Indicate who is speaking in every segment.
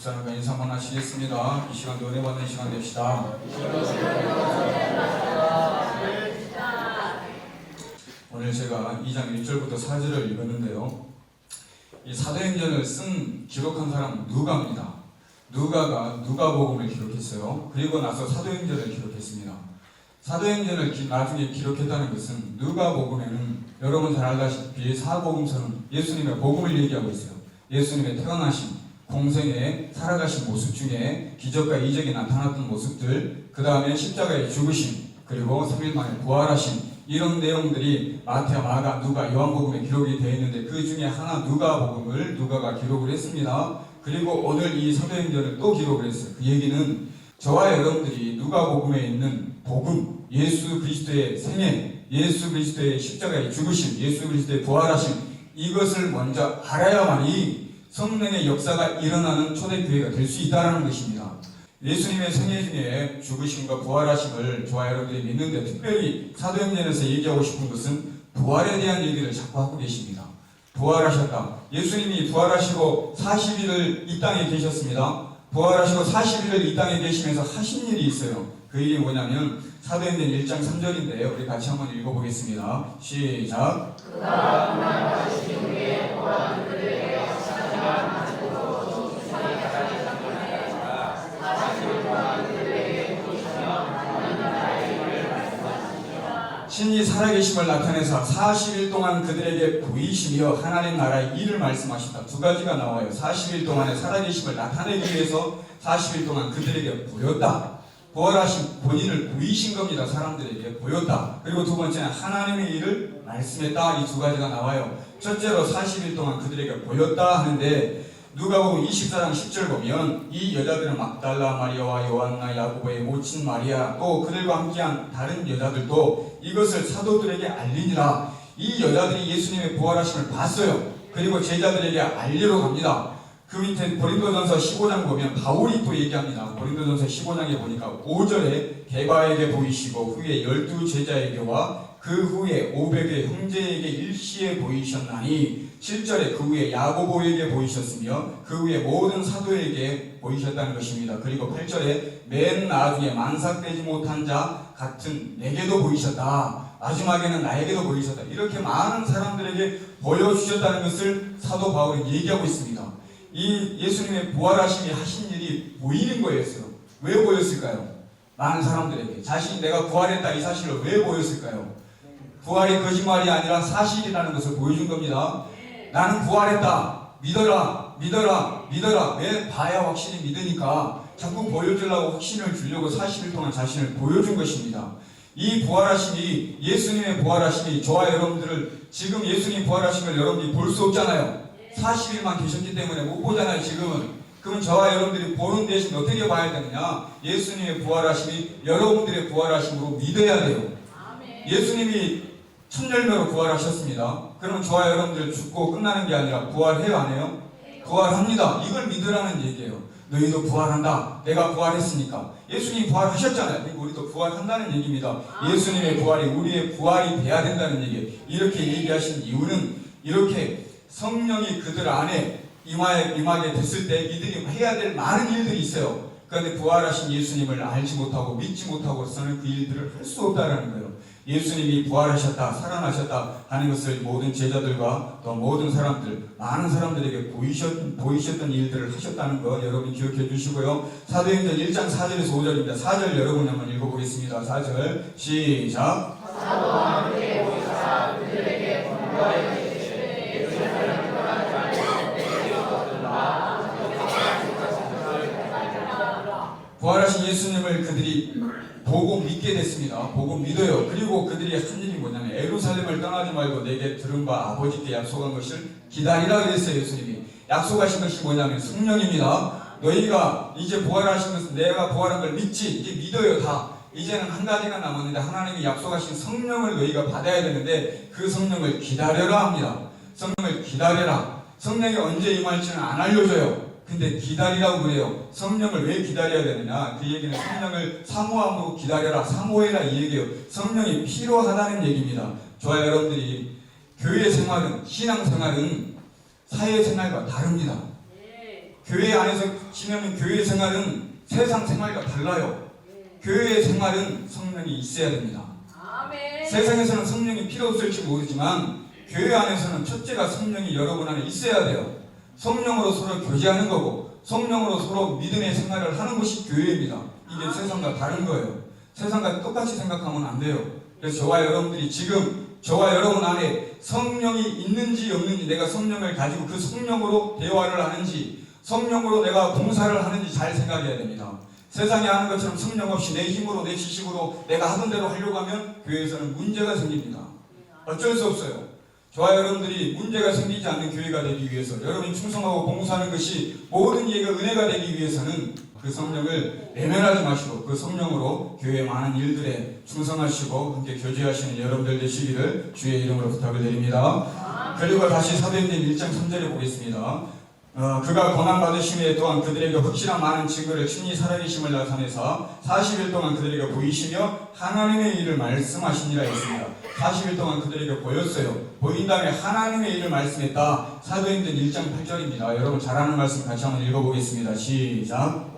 Speaker 1: 집사람과 인사 한번 하시겠습니다. 이 시간도 은혜 받는 시간 됩시다. 오늘 제가 2장 1절부터 4절을 읽었는데요. 이 사도행전을 기록한 사람은 누가입니다. 누가가 누가복음을 기록했어요. 그리고 나서 사도행전을 기록했습니다. 사도행전을 나중에 기록했다는 것은 누가복음에는 여러분 잘 알다시피 사복음서는 예수님의 복음을 얘기하고 있어요. 예수님의 태어나신, 공생에 살아가신 모습 중에 기적과 이적이 나타났던 모습들, 그 다음에 십자가의 죽으심, 그리고 3일 만에 부활하심, 이런 내용들이 마태, 마가, 누가, 요한복음에 기록이 되어 있는데 그 중에 하나 누가복음을 누가가 기록을 했습니다. 그리고 오늘 이 사도행전을 또 기록을 했어요. 그 얘기는 저와 여러분들이 누가복음에 있는 복음, 예수 그리스도의 생애, 예수 그리스도의 십자가의 죽으심, 예수 그리스도의 부활하심, 이것을 먼저 알아야만이 성령의 역사가 일어나는 초대교회가 될 수 있다는 것입니다. 예수님의 생애 중에 죽으심과 부활하심을 저와 여러분들이 믿는데 특별히 사도행전에서 얘기하고 싶은 것은 부활에 대한 얘기를 자꾸 하고 계십니다. 부활하셨다. 예수님이 부활하시고 40일을 이 땅에 계셨습니다. 부활하시고 40일을 이 땅에 계시면서 하신 일이 있어요. 그 일이 뭐냐면 사도행전 1장 3절인데요. 우리 같이 한번 읽어보겠습니다. 시작. 그 다음 날 다시 우리의 보란 그들에게 신이 살아계심을 나타내사 40일 동안 그들에게 보이시며 하나님 나라의 일을 말씀하셨다. 두 가지가 나와요. 40일 동안의 살아계심을 나타내기 위해서 40일 동안 그들에게 보였다. 부활하신 본인을 보이신 겁니다. 사람들에게 보였다. 그리고 두 번째는 하나님의 일을 말씀했다. 이 두 가지가 나와요. 첫째로 40일 동안 그들에게 보였다 하는데 누가복음 24장 10절 보면 이 여자들은 막달라 마리아와 요한나 야고보의 모친 마리아 또 그들과 함께한 다른 여자들도 이것을 사도들에게 알리니라. 이 여자들이 예수님의 부활하심을 봤어요. 그리고 제자들에게 알리러 갑니다. 그 밑에 고린도전서 15장 보면 바울이 또 얘기합니다. 고린도전서 15장에 보니까 5절에 게바에게 보이시고 후에 12제자에게와 그 후에 500의 형제에게 일시에 보이셨나니 7절에 그 후에 야고보에게 보이셨으며 그 후에 모든 사도에게 보이셨다는 것입니다. 그리고 8절에 맨 나중에 만삭되지 못한 자 같은 내게도 보이셨다. 마지막에는 나에게도 보이셨다. 이렇게 많은 사람들에게 보여주셨다는 것을 사도 바울이 얘기하고 있습니다. 이 예수님의 부활하심이 하신 일이 보이는 거였어요. 왜 보였을까요? 많은 사람들에게 자신이 내가 부활했다 이 사실을 왜 보였을까요? 부활이 거짓말이 아니라 사실이라는 것을 보여준 겁니다. 나는 부활했다. 믿어라. 믿어라. 믿어라. 왜? 봐야 확실히 믿으니까 자꾸 보여주려고 확신을 주려고 40일 동안 자신을 보여준 것입니다. 이 부활하심이 예수님의 부활하심이 저와 여러분들을 지금 예수님 부활하심을 여러분들이 볼 수 없잖아요. 40일만 계셨기 때문에 못 보잖아요. 지금은. 그럼 저와 여러분들이 보는 대신 어떻게 봐야 되느냐? 예수님의 부활하심이 여러분들의 부활하심으로 믿어야 돼요. 예수님이 천열매로 부활하셨습니다. 그러면 저와 여러분들 죽고 끝나는 게 아니라 부활해요, 안 해요? 부활합니다. 이걸 믿으라는 얘기예요. 너희도 부활한다. 내가 부활했으니까. 예수님이 부활하셨잖아요. 그리고 우리도 부활한다는 얘기입니다. 예수님의 부활이 우리의 부활이 돼야 된다는 얘기예요. 이렇게 얘기하신 이유는 이렇게 성령이 그들 안에 임하게 됐을 때 이들이 해야 될 많은 일들이 있어요. 그런데 부활하신 예수님을 알지 못하고 믿지 못하고서는 그 일들을 할 수 없다는 거예요. 예수님이 부활하셨다, 살아나셨다 하는 것을 모든 제자들과 또 모든 사람들, 많은 사람들에게 보이셨던 일들을 하셨다는 거 여러분 기억해 주시고요. 사도행전 1장 4절에서 5절입니다. 4절 여러분 한번 읽어보겠습니다. 4절 시작. 사도와 함께 오시사 그들에게 공부하여 부활하신 예수님을 그들이 보고 믿게 됐습니다. 보고 믿어요. 그리고 그들이 한 일이 뭐냐면 예루살렘을 떠나지 말고 내게 들은 바 아버지께 약속한 것을 기다리라 그랬어요. 예수님이 약속하신 것이 뭐냐면 성령입니다. 너희가 이제 부활하신 것은 내가 부활한 걸 믿지. 이제 믿어요. 다 이제는 한 가지가 남았는데 하나님이 약속하신 성령을 너희가 받아야 되는데 그 성령을 기다려라 합니다. 성령을 기다려라. 성령이 언제 임할지는 안 알려줘요. 근데 기다리라고 그래요. 성령을 왜 기다려야 되느냐? 그 얘기는 성령을 사모함으로 기다려라. 사모해라 이 얘기예요. 성령이 필요하다는 얘기입니다. 저와 여러분들이 교회 생활은 신앙 생활은 사회 생활과 다릅니다. 교회 안에서 지내는 교회 생활은 세상 생활과 달라요. 교회 생활은 성령이 있어야 됩니다. 세상에서는 성령이 필요 없을지 모르지만 교회 안에서는 첫째가 성령이 여러분 안에 있어야 돼요. 성령으로 서로 교제하는 거고 성령으로 서로 믿음의 생활을 하는 것이 교회입니다. 이게 세상과 다른 거예요. 세상과 똑같이 생각하면 안 돼요. 그래서 저와 여러분들이 지금 저와 여러분 안에 성령이 있는지 없는지, 내가 성령을 가지고 그 성령으로 대화를 하는지, 성령으로 내가 봉사를 하는지 잘 생각해야 됩니다. 세상에 하는 것처럼 성령 없이 내 힘으로 내 지식으로 내가 하던 대로 하려고 하면 교회에서는 문제가 생깁니다. 어쩔 수 없어요. 저와 여러분들이 문제가 생기지 않는 교회가 되기 위해서, 여러분이 충성하고 봉사하는 것이 모든 예가 은혜가 되기 위해서는 그 성령을 외면하지 마시고 그 성령으로 교회의 많은 일들에 충성하시고 함께 교제하시는 여러분들 되시기를 주의 이름으로 부탁을 드립니다. 그리고 다시 사도행전 1장 3절에 보겠습니다. 그가 고난받으심에 또한 그들에게 확실한 많은 증거를 친히 살아계심을 나타내사 40일 동안 그들에게 보이시며 하나님의 일을 말씀하시니라 했습니다. 40일 동안 그들에게 보였어요. 보인 다음에 하나님의 일을 말씀했다. 사도행전 1장 8절입니다. 여러분 잘 아는 말씀 같이 한번 읽어보겠습니다. 시작.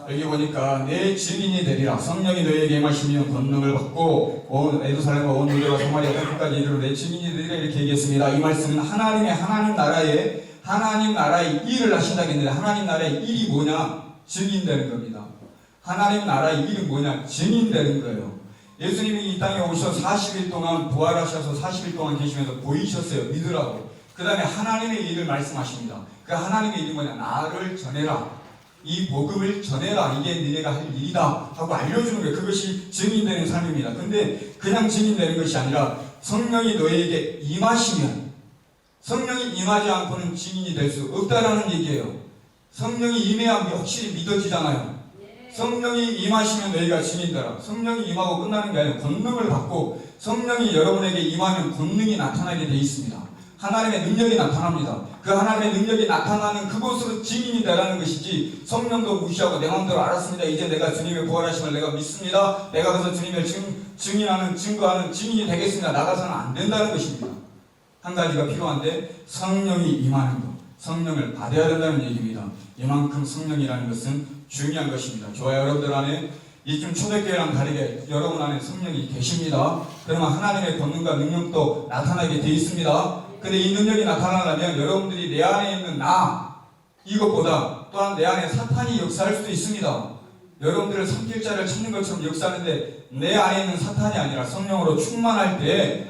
Speaker 1: 여기 보니까 내 증인이 되리라. 성령이 너희에게 임하시면 권능을 받고 온 예루살렘과 온 유대와 사마리아 땅끝까지 이르러 내 증인이 되리라 이렇게 얘기했습니다. 이 말씀은 하나님 나라의 일을 하신다고 했는데, 하나님 나라의 일이 뭐냐? 증인되는 겁니다. 하나님 나라의 일은 뭐냐? 증인되는 거예요. 예수님이 이 땅에 오셔서 40일 동안 부활하셔서 40일 동안 계시면서 보이셨어요. 믿으라고. 그 다음에 하나님의 일을 말씀하십니다. 그 하나님의 일이 뭐냐? 나를 전해라. 이 복음을 전해라. 이게 너네가 할 일이다 하고 알려주는 거예요. 그것이 증인되는 삶입니다. 근데 그냥 증인되는 것이 아니라 성령이 너희에게 임하시면, 성령이 임하지 않고는 증인이 될 수 없다라는 얘기예요. 성령이 임해야 확실히 믿어지잖아요. 성령이 임하시면 너희가 증인되라. 성령이 임하고 끝나는 게 아니라 권능을 받고, 성령이 여러분에게 임하면 권능이 나타나게 돼 있습니다. 하나님의 능력이 나타납니다. 그 하나님의 능력이 나타나는 그곳으로 증인이 되라는 것이지, 성령도 무시하고 내 마음대로 알았습니다. 이제 내가 주님의 부활하심을 내가 믿습니다. 내가 가서 주님을 증인하는, 증거하는 증인이 되겠습니다. 나가서는 안 된다는 것입니다. 한 가지가 필요한데 성령이 임하는 것, 성령을 받아야 된다는 얘기입니다. 이만큼 성령이라는 것은 중요한 것입니다. 저와 여러분들 안에 이쯤 초대교회랑 다르게 여러분 안에 성령이 계십니다. 그러면 하나님의 권능과 능력도 나타나게 되어 있습니다. 근데 이 능력이 나타나려면 여러분들이 내 안에 있는 이것보다 또한 내 안에 사탄이 역사할 수도 있습니다. 여러분들을 삼킬 자를 찾는 것처럼 역사하는데, 내 안에 있는 사탄이 아니라 성령으로 충만할 때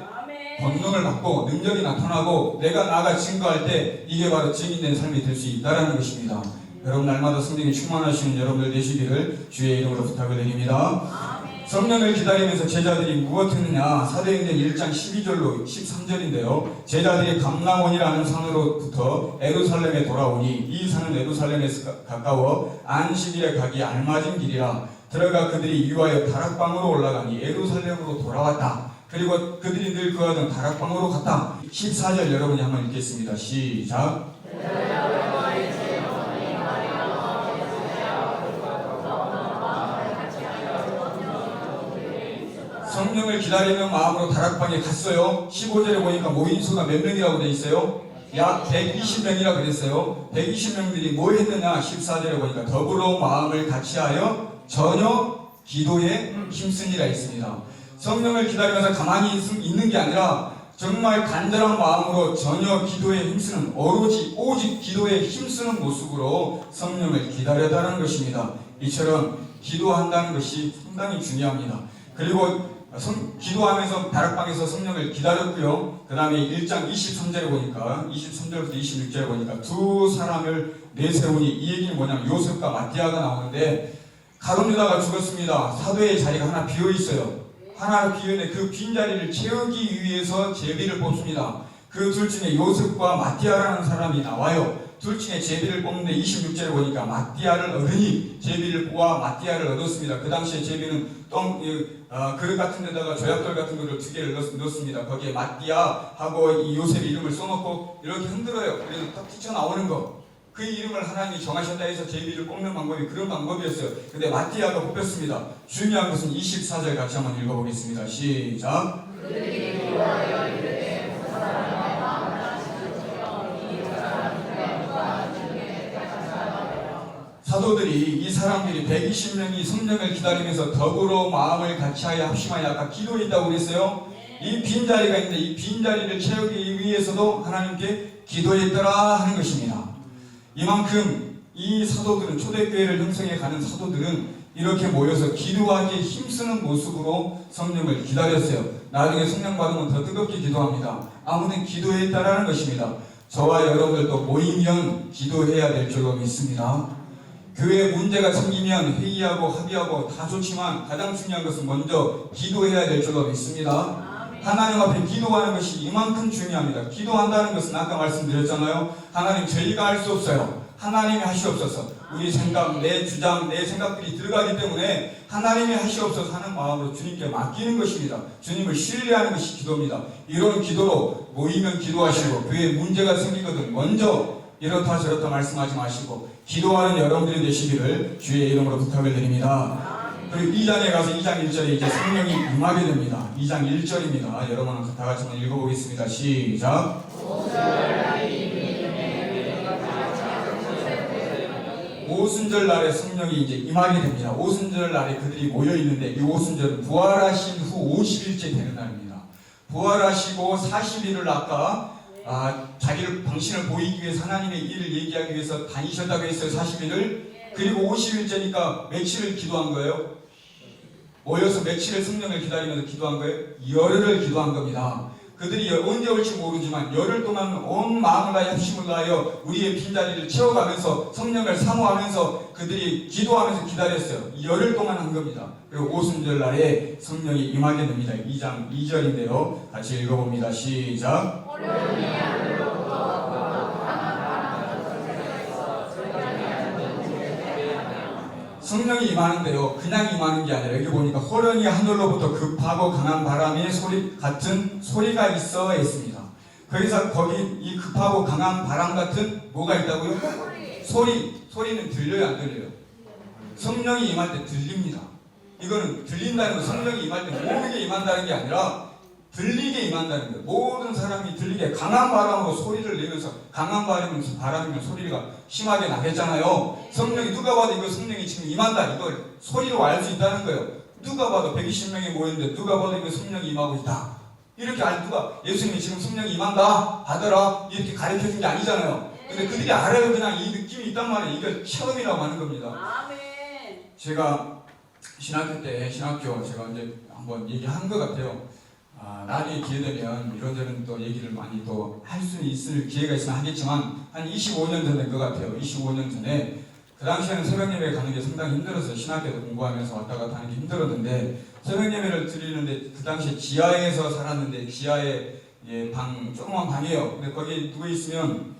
Speaker 1: 권능을 받고 능력이 나타나고 내가 나아가 증거할 때 이게 바로 증인된 삶이 될 수 있다는 것입니다. 여러분 날마다 성령이 충만하시는 여러분들 되시기를 주의 이름으로 부탁을 드립니다. 성령을 기다리면서 제자들이 무엇했느냐? 사도행전 1장 12절로 13절인데요. 제자들이 감람원이라는 산으로부터 예루살렘에 돌아오니 이 산은 예루살렘에서 가까워 안식일에 가기 알맞은 길이라. 들어가 그들이 유하여 다락방으로 올라가니 예루살렘으로 돌아왔다. 그리고 그들이 늘 거하던 다락방으로 갔다. 14절 여러분이 한번 읽겠습니다. 시작. 성령을 기다리는 마음으로 다락방에 갔어요. 15절에 보니까 모인 수가 몇 명이라고 되어 있어요? 약 120명이라고 그랬어요. 120명들이 뭐 했느냐? 14절에 보니까 더불어 마음을 같이하여 전혀 기도에 힘쓰니라 있습니다. 성령을 기다리면서 가만히 있는 게 아니라 정말 간절한 마음으로 전혀 기도에 힘쓰는, 오직 기도에 힘쓰는 모습으로 성령을 기다려달라는 것입니다. 이처럼 기도한다는 것이 상당히 중요합니다. 그리고 기도하면서 다락방에서 성령을 기다렸고요. 그 다음에 1장 23절에 보니까 23절부터 26절에 보니까 두 사람을 내세우니, 이 얘기는 뭐냐면 요셉과 마띠아가 나오는데, 가룟 유다가 죽었습니다. 사도의 자리가 하나 비어있어요. 하나 비어있는데 그 빈자리를 채우기 위해서 제비를 뽑습니다. 그 둘 중에 요셉과 마띠아라는 사람이 나와요. 둘 중에 제비를 뽑는데 26절에 보니까 마띠아를 얻으니 제비를 뽑아 마띠아를 얻었습니다. 그 당시에 제비는 그릇 같은 데다가 조약돌 같은 거를 2개를 넣습니다. 거기에 마띠아하고 이 요셉의 이름을 써놓고 이렇게 흔들어요. 그래서 딱 튀쳐나오는 거. 그 이름을 하나님이 정하셨다 해서 제비를 뽑는 방법이 그런 방법이었어요. 근데 마띠아가 뽑혔습니다. 중요한 것은 24절 같이 한번 읽어보겠습니다. 시작. 사도들이 이 사람들이 120명이 성령을 기다리면서 더불어 마음을 같이하여 합심하여 아까 기도했다고 그랬어요. 이 빈자리가 있는데 이 빈자리를 채우기 위해서도 하나님께 기도했더라 하는 것입니다. 이만큼 이 사도들은 초대교회를 형성해 가는 사도들은 이렇게 모여서 기도하기에 힘쓰는 모습으로 성령을 기다렸어요. 나중에 성령 받으면 더 뜨겁게 기도합니다. 아무튼 기도했다라는 것입니다. 저와 여러분들도 모이면 기도해야 될 줄로 믿습니다. 교회에 문제가 생기면 회의하고 합의하고 다 좋지만 가장 중요한 것은 먼저 기도해야 될 줄로 믿습니다. 하나님 앞에 기도하는 것이 이만큼 중요합니다. 기도한다는 것은 아까 말씀드렸잖아요. 하나님 저희가 할 수 없어요. 하나님이 하시옵소서. 우리 생각, 내 주장, 내 생각들이 들어가기 때문에 하나님이 하시옵소서 하는 마음으로 주님께 맡기는 것입니다. 주님을 신뢰하는 것이 기도입니다. 이런 기도로 모이면 기도하시고 교회에 문제가 생기거든 먼저 이렇다 저렇다 말씀하지 마시고 기도하는 여러분들이 되시기를 주의 이름으로 부탁을 드립니다. 그리고 2장에 가서 2장 1절에 이제 성령이 임하게 됩니다. 2장 1절입니다. 여러분 다 같이 한번 읽어보겠습니다. 시작. 오순절 날에 성령이 이제 임하게 됩니다. 오순절 날에 그들이 모여 있는데 이 오순절은 부활하신 후 50일째 되는 날입니다. 부활하시고 40일을 아까 자기를 당신을 보이기 위해서 하나님의 일을 얘기하기 위해서 다니셨다고 했어요. 40일을. 그리고 50일째니까 며칠을 기도한 거예요? 모여서 며칠을 성령을 기다리면서 기도한 거예요? 열흘을 기도한 겁니다. 그들이 언제 올지 모르지만 열흘 동안 온 마음을 다해 합심을 다하여 우리의 빈자리를 채워가면서 성령을 사모하면서 그들이 기도하면서 기다렸어요. 열흘 동안 한 겁니다. 그리고 오순절 날에 성령이 임하게 됩니다. 2장 2절인데요. 같이 읽어봅니다. 시작. 성령이 임하는데요. 그냥 임하는 게 아니라 여기 보니까 호련히 하늘로부터 급하고 강한 바람의 소리 같은 소리가 있어 있습니다. 거기서 거기 이 급하고 강한 바람 같은 뭐가 있다고요? 소리는 들려요, 안 들려요? 성령이 임할 때 들립니다. 이거는 들린다는 건 성령이 임할 때 모르게 임한다는 게 아니라 들리게 임한다는 거예요. 모든 사람이 들리게 강한 바람으로 소리를 내면서 강한 바람이면 소리가 심하게 나겠잖아요. 성령이 누가 봐도 이거 성령이 지금 임한다 이걸 소리로 알 수 있다는 거예요. 누가 봐도 120명이 모였는데 누가 봐도 이거 성령이 임하고 있다. 이렇게 누가 예수님이 지금 성령이 임한다 받아라 이렇게 가르쳐준 게 아니잖아요. 근데 그들이 알아요. 그냥 이 느낌이 있단 말이에요. 이걸 체험이라고 하는 겁니다.
Speaker 2: 아멘.
Speaker 1: 제가 신학교 제가 이제 한번 얘기한 것 같아요. 나중에 기회되면 이런저런 또 얘기를 많이 또 할 수 있을 기회가 있으면 하겠지만 한 25년 전인 것 같아요. 25년 전에 그 당시에는 새벽 예배 가는 게 상당히 힘들었어요. 신학교도 공부하면서 왔다 갔다 하는 게 힘들었는데 새벽 예배를 드리는데 그 당시에 지하에서 살았는데 지하에 방 조그만 방이에요. 근데 거기 누워 있으면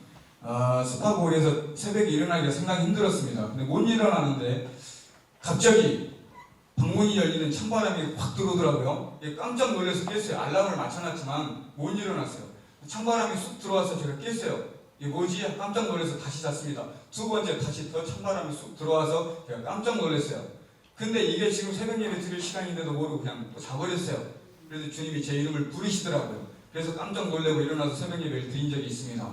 Speaker 1: 습하고 그래서 새벽에 일어나기가 상당히 힘들었습니다. 근데 못 일어나는데 갑자기 방문이 열리는 찬바람이 확 들어오더라고요. 깜짝 놀라서 깼어요. 알람을 맞춰놨지만 못 일어났어요. 찬바람이 쑥 들어와서 제가 깼어요. 이게 뭐지? 깜짝 놀라서 다시 잤습니다. 두 번째 다시 더 찬바람이 쑥 들어와서 제가 깜짝 놀랐어요. 근데 이게 지금 새벽 예배 드릴 시간인데도 모르고 그냥 또 자버렸어요. 그래서 주님이 제 이름을 부르시더라고요. 그래서 깜짝 놀라고 일어나서 새벽 예배를 드린 적이 있습니다.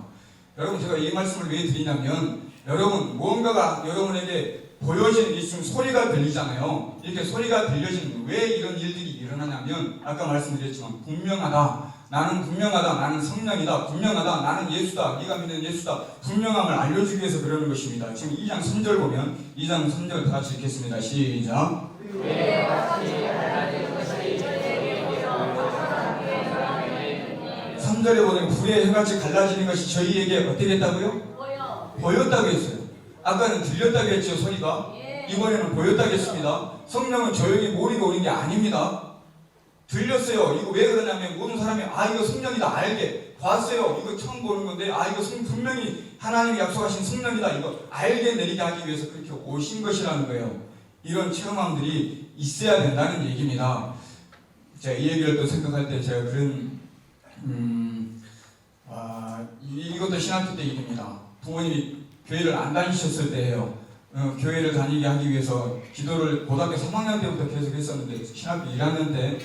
Speaker 1: 여러분 제가 이 말씀을 왜 드리냐면 여러분 무언가가 여러분에게 보여지는 이 지금 소리가 들리잖아요. 이렇게 소리가 들려지는 왜 이런 일들이 일어나냐면 아까 말씀드렸지만 분명하다. 나는 분명하다. 나는 성령이다. 분명하다. 나는 예수다. 네가 믿는 예수다. 분명함을 알려주기 위해서 그러는 것입니다. 지금 2장 3절 보면 2장 3절 다 같이 읽겠습니다. 시작. 3절에 보면 불의 해같이 갈라지는 것이 저희에게 어떻게 됐다고요? 보였다고 했어요. 아까는 들렸다고 했죠, 소리가. 이번에는 보였다고 했습니다. 성령은 조용히 모르고 오는 게 아닙니다. 들렸어요. 이거 왜 그러냐면 모든 사람이 이거 성령이다 알게 봤어요. 이거 처음 보는 건데 이거 분명히 하나님이 약속하신 성령이다 이거 알게 내리게 하기 위해서 그렇게 오신 것이라는 거예요. 이런 체험함들이 있어야 된다는 얘기입니다. 제가 이 얘기를 또 생각할 때 제가 그런 이것도 신학교 때 일입니다. 부모님이 교회를 안 다니셨을 때예요. 교회를 다니게 하기 위해서 기도를 고등학교 3학년 때부터 계속 했었는데 신학교 1학년 때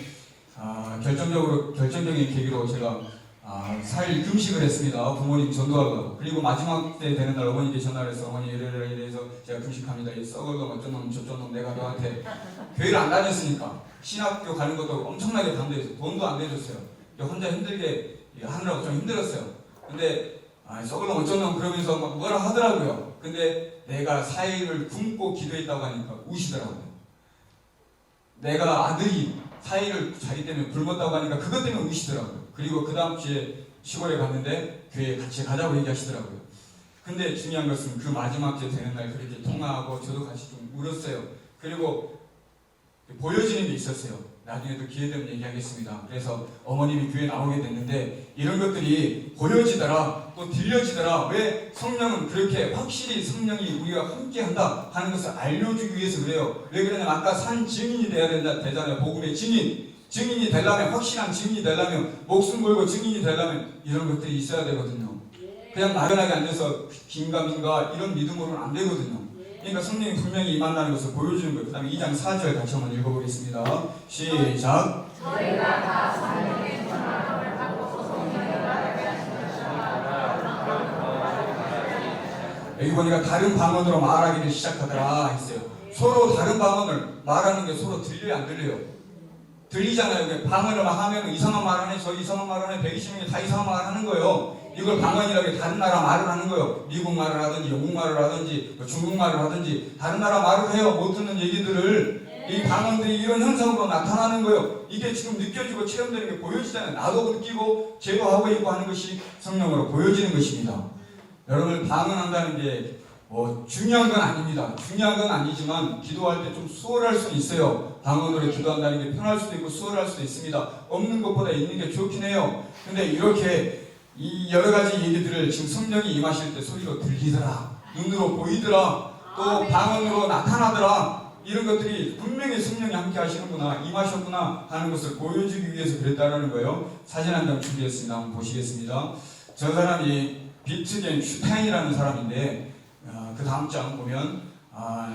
Speaker 1: 결정적인 계기로 제가 4일 금식을 했습니다. 부모님 전도하고. 그리고 마지막 때 되는 날 어머니께 전화를 해서 어머니 이래서 제가 금식합니다. 이 썩을 놈 어쩐 놈 저쩐 놈 내가 너한테 교회를 안 다녔으니까 신학교 가는 것도 엄청나게 반대했어요. 돈도 안 내줬어요. 혼자 힘들게 하느라고 좀 힘들었어요. 근데 썩을 놈 어쩐 놈 그러면서 막 뭐라 하더라고요. 근데 내가 4일을 굶고 기도했다고 하니까 우시더라고요. 내가 아들이 4일을 자기 때문에 굶었다고 하니까 그것 때문에 우시더라고요. 그리고 그 다음 주에 시골에 갔는데 교회에 같이 가자고 얘기하시더라고요. 근데 중요한 것은 그 마지막 주 되는 날 그렇게 통화하고 저도 같이 좀 울었어요. 그리고 보여지는 게 있었어요. 나중에 또 기회 되면 얘기하겠습니다. 그래서 어머님이 교회에 나오게 됐는데 이런 것들이 보여지더라, 또 들려지더라. 왜 성령은 그렇게 확실히 성령이 우리가 함께한다 하는 것을 알려주기 위해서 그래요. 왜 그러냐면 아까 산 증인이 돼야 되잖아요. 복음의 증인이 되려면, 확실한 증인이 되려면, 목숨 걸고 증인이 되려면 이런 것들이 있어야 되거든요. 그냥 막연하게 앉아서 긴가민가 이런 믿음으로는 안 되거든요. 그러니까 성령이 분명히 임한다는 것을 보여주는 거예요. 그 다음에 2장 4절 같이 한번 읽어보겠습니다. 시작.
Speaker 2: 저희가 다 성령의 전함을 받고 성령의 말하게 하시는
Speaker 1: 여기 보니까 다른 방언으로 말하기를 시작하더라 했어요. 서로 다른 방언을 말하는 게 서로 들려요, 안 들려요? 들리잖아요. 방언을 막 하면 이상한 말 하네, 저 이상한 말 하네, 120명이 다 이상한 말 하는 거예요. 이걸 방언이라고 해. 다른 나라 말을 하는 거예요. 미국 말을 하든지 영국 말을 하든지 중국 말을 하든지 다른 나라 말을 해요. 못 듣는 얘기들을. 이 방언들이 이런 현상으로 나타나는 거예요. 이게 지금 느껴지고 체험되는 게 보여지잖아요. 나도 느끼고 쟤도 하고 있고 하는 것이 성령으로 보여지는 것입니다. 여러분 방언한다는 게 중요한 건 아닙니다. 중요한 건 아니지만 기도할 때 좀 수월할 수는 있어요. 방언으로 기도한다는 게 편할 수도 있고 수월할 수도 있습니다. 없는 것보다 있는 게 좋긴 해요. 근데 이렇게 이 여러 가지 얘기들을 지금 성령이 임하실 때 소리로 들리더라, 눈으로 보이더라, 또 방언으로 나타나더라, 이런 것들이 분명히 성령이 함께 하시는구나, 임하셨구나 하는 것을 보여주기 위해서 그랬다라는 거예요. 사진 한 장 준비했습니다. 한번 보시겠습니다. 저 사람이 비트겐 슈타인이라는 사람인데 그 다음 장 보면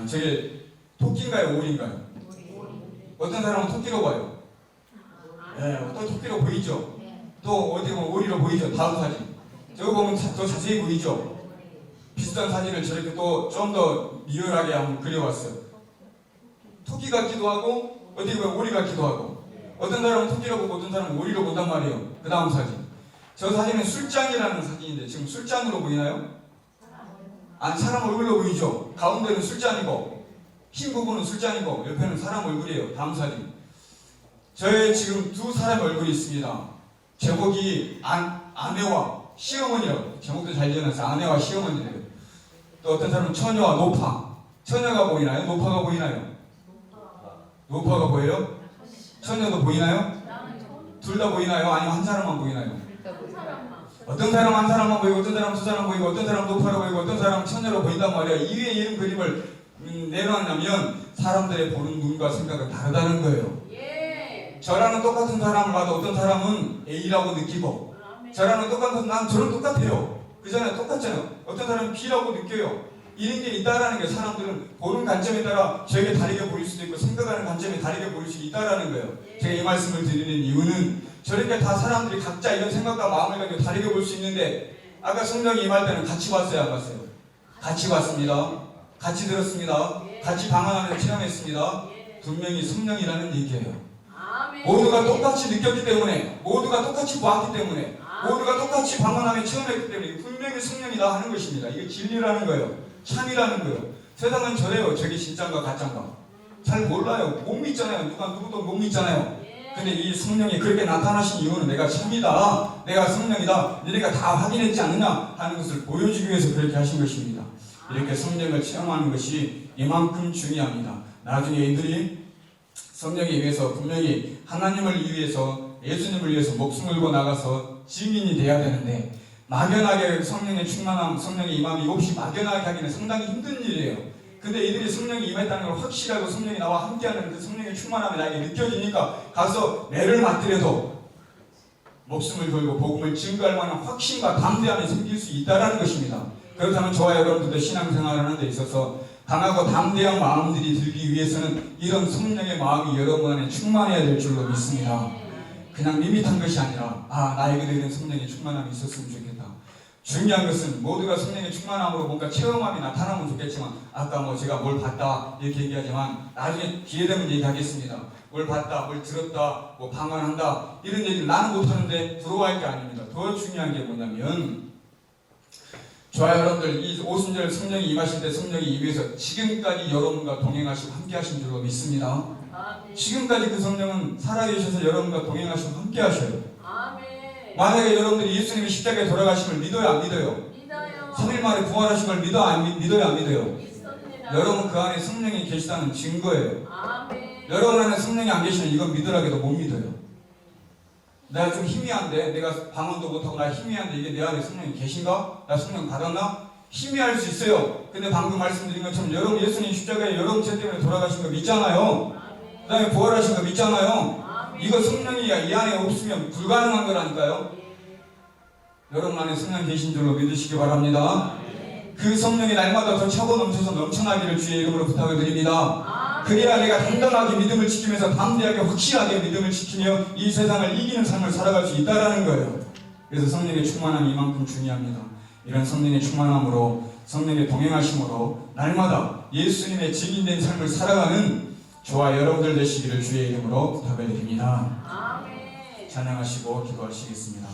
Speaker 1: 저게 토끼인가요? 오리인가요? 어떤 사람은 토끼로 봐요. 또 토끼로 보이죠? 또 어디 보면 오리로 보이죠? 다음 사진. 저거 보면 더 자세히 보이죠? 비슷한 사진을 저렇게 또 좀 더 리얼하게 한번 그려봤어요. 토끼 같기도 하고 어디 보면 오리 같기도 하고 어떤 사람은 토끼로 보고 어떤 사람은 오리로 본단 말이에요. 그 다음 사진. 저 사진은 술잔이라는 사진인데 지금 술잔으로 보이나요? 사람 얼굴로 보이죠? 가운데는 술잔이고 흰 부분은 술잔이고 옆에는 사람 얼굴이에요. 다음 사진. 저의 지금 두 사람 얼굴이 있습니다. 제목이 아내와 시어머니라고. 제목도 잘 지어놨어요. 아내와 시어머니래요. 또 어떤 사람은 처녀와 노파. 처녀가 보이나요? 노파가 보이나요? 노파가 보여요? 처녀도 보이나요? 둘 다 보이나요? 아니면 한 사람만 보이나요? 어떤 사람 한 사람만 보이고 어떤 사람 두 사람 보이고 어떤 사람 노파로 보이고 어떤 사람 처녀로 보인단 말이야. 이게 이런 그림을 내놓았냐면 사람들의 보는 눈과 생각은 다르다는 거예요. 저랑은 똑같은 사람을 봐도 어떤 사람은 A라고 느끼고 저랑은 똑같은 난 저랑 똑같아요. 그잖아요. 똑같잖아요. 어떤 사람은 B라고 느껴요. 이런 게 있다라는 게 사람들은 보는 관점에 따라 저에게 다르게 보일 수도 있고 생각하는 관점이 다르게 보일 수 있다라는 거예요. 제가 이 말씀을 드리는 이유는 저렇게 다 사람들이 각자 이런 생각과 마음을 가지고 다르게 볼 수 있는데 아까 성령이 임할 때는 같이 봤어요, 안 봤어요? 같이 봤습니다. 같이 들었습니다. 같이 방언하면서 체험했습니다. 분명히 성령이라는 얘기예요. 모두가 똑같이 느꼈기 때문에, 모두가 똑같이 보았기 때문에, 모두가 똑같이 방언하며 체험했기 때문에 분명히 성령이다 하는 것입니다. 이게 진리라는 거예요. 참이라는 거예요. 세상은 저래요. 저게 진짜인가 가짜인가 잘 몰라요. 못 믿잖아요. 누구도 못 믿잖아요. 근데 이 성령이 그렇게 나타나신 이유는 내가 참이다, 내가 성령이다, 너희가 다 확인했지 않느냐 하는 것을 보여주기 위해서 그렇게 하신 것입니다. 이렇게 성령을 체험하는 것이 이만큼 중요합니다. 나중에 이들이 성령에 의해서 분명히 하나님을 위해서, 예수님을 위해서 목숨을 걸고 나가서 증인이 돼야 되는데 막연하게 성령의 충만함, 성령의 임함이 없이 막연하게 하기는 상당히 힘든 일이에요. 근데 이들이 성령이 임했다는 걸 확실하고 성령이 나와 함께하는 그 성령의 충만함이 나에게 느껴지니까 가서 매를 맞더라도 목숨을 걸고 복음을 증거할 만한 확신과 담대함이 생길 수 있다는 것입니다. 그렇다면 저와 여러분들도 신앙생활을 하는 데 있어서 강하고 담대한 마음들이 들기 위해서는 이런 성령의 마음이 여러분 안에 충만해야 될 줄로 믿습니다. 그냥 밋밋한 것이 아니라 나에게도 이런 성령의 충만함이 있었으면 좋겠다. 중요한 것은 모두가 성령의 충만함으로 뭔가 체험함이 나타나면 좋겠지만 아까 제가 뭘 봤다 이렇게 얘기하지만 나중에 기회 되면 얘기하겠습니다. 뭘 봤다, 뭘 들었다, 방언한다 이런 얘기를 나는 못하는데 들어갈 게 아닙니다. 더 중요한 게 뭐냐면 저와 여러분들 이 오순절 성령이 임하실 때 성령이 임해서 지금까지 여러분과 동행하시고 함께 하신 줄로 믿습니다. 지금까지 그 성령은 살아계셔서 여러분과 동행하시고 함께 하셔요. 만약에 여러분들이 예수님이 십자가에 돌아가심을 믿어요 안 믿어요? 3일 만에 부활하신 걸 믿어요 안 믿어요? 여러분 그 안에 성령이 계시다는 증거예요. 여러분 안에 성령이 안 계시면 이건 믿으라고도 못 믿어요. 내가 좀 희미한데, 내가 방언도 못하고 나 희미한데 이게 내 안에 성령이 계신가? 나 성령 받았나? 희미할 수 있어요. 근데 방금 말씀드린 것처럼 여러분 예수님 십자가에 여러분 죄 때문에 돌아가신 거 믿잖아요. 그 다음에 부활하신 거 믿잖아요. 이거 성령이 이 안에 없으면 불가능한 거라니까요. 여러분 안에 성령 계신 줄로 믿으시기 바랍니다. 그 성령이 날마다 더 차고 넘쳐서 넘쳐나기를 주의 이름으로 부탁을 드립니다. 그래야 내가 단단하게 믿음을 지키면서 담대하게 확실하게 믿음을 지키며 이 세상을 이기는 삶을 살아갈 수 있다는 거예요. 그래서 성령의 충만함이 이만큼 중요합니다. 이런 성령의 충만함으로 성령의 동행하심으로 날마다 예수님의 증인된 삶을 살아가는 저와 여러분들 되시기를 주의 이름으로 부탁을 드립니다. 찬양하시고 기도하시겠습니다.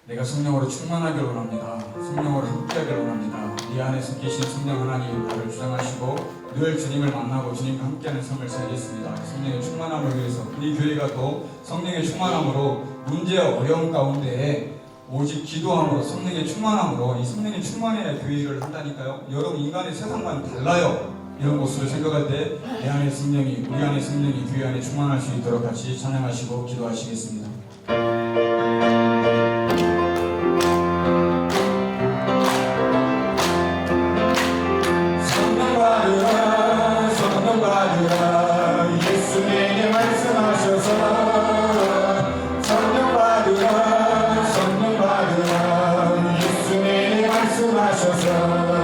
Speaker 1: 내가 성령으로 충만하길 원합니다. 성령으로 함께하길 원합니다. 이 안에서 계신 성령 하나님 나를 주장하시고 늘 주님을 만나고 주님과 함께하는 삶을 살겠습니다. 성령의 충만함을 위해서 우리 교회가 또 성령의 충만함으로 문제와 어려움 가운데 오직 기도함으로 성령의 충만함으로 이 성령이 충만해야 교회를 한다니까요. 여러분 인간의 세상과는 달라요. 이런 모습을 생각할 때 내 안의 성령이 우리 안의 성령이 교회 안에 충만할 수 있도록 같이 찬양하시고 기도하시겠습니다. 성령 받으라 성령 받으라 예수 내게 말씀하셔서 성령 받으라 성령 받으라 예수 내게 말씀하셔서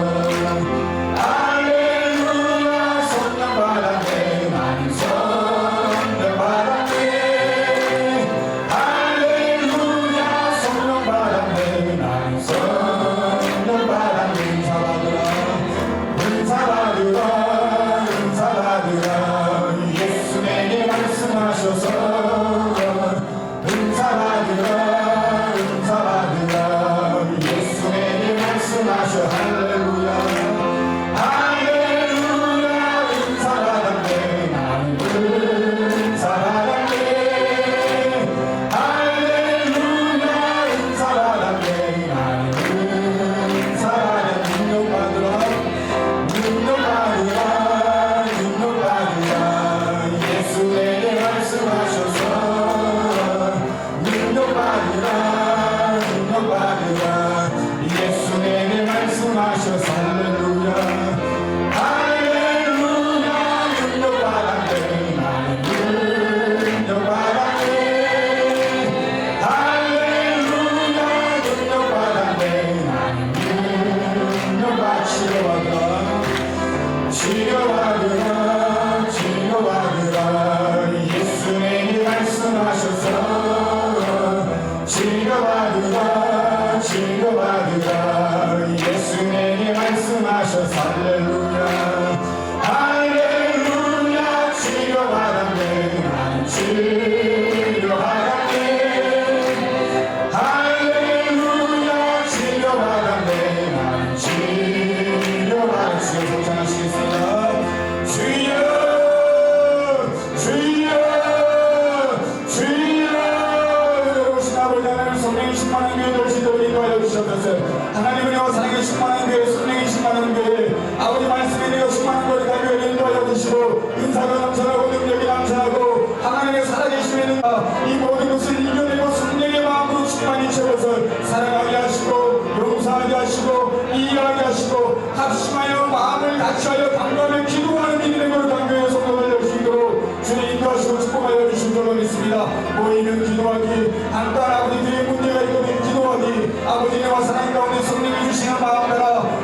Speaker 1: 하나님 은혜와 사랑의 충만한 교회 성령의 충만한 교회 아버지 말씀에 대해 충만한 교회 가교회를 인도하여 주시고 은사가 넘쳐나고 능력이 넘쳐나고 하나님의 살아계심에 이 모든 것을 이겨내고 성령의 마음으로 충만히 채워서 사랑하게 하시고 용서하게 하시고 이해하게 하시고 합심하여 마음을 같이하여 강구하며 기도하는 믿음의 거룩 강교회 성도를 열수있도록 주님 인도하시고 축복하여 주신 줄로 믿습니다. 모이면 기도하기 한단 아버지 교회 문제가 있거든 기도하기 아버지 내와 사랑 가운데 성령이 주시는 마음 따라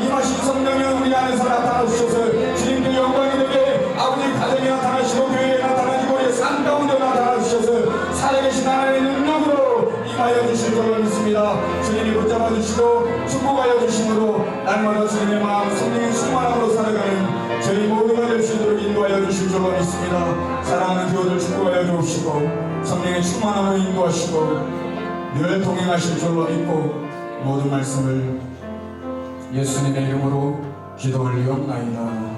Speaker 1: 임하신 성령이 우리 안에서 나타나주셔서 주님께 영광이 되게 아버지 가정에 나타나시고 교회에 나타나시고 우리의 삶 가운데 나타나주셔서 살아계신 하나님의 능력으로 임하여 주실 줄로 믿습니다. 주님이 붙잡아 주시고 축복하여 주심으로 날마다 주님의 마음 성령의 충만함으로 살아가는 저희 모두가 될 수 있도록 인도하여 주실 줄로 믿습니다. 사랑하는 교우들 축복하여 주옵시고 성령의 충만함으로 인도하시고 늘 동행하실 줄로 믿고 모든 말씀을 예수님의 이름으로 기도 올리옵나이다.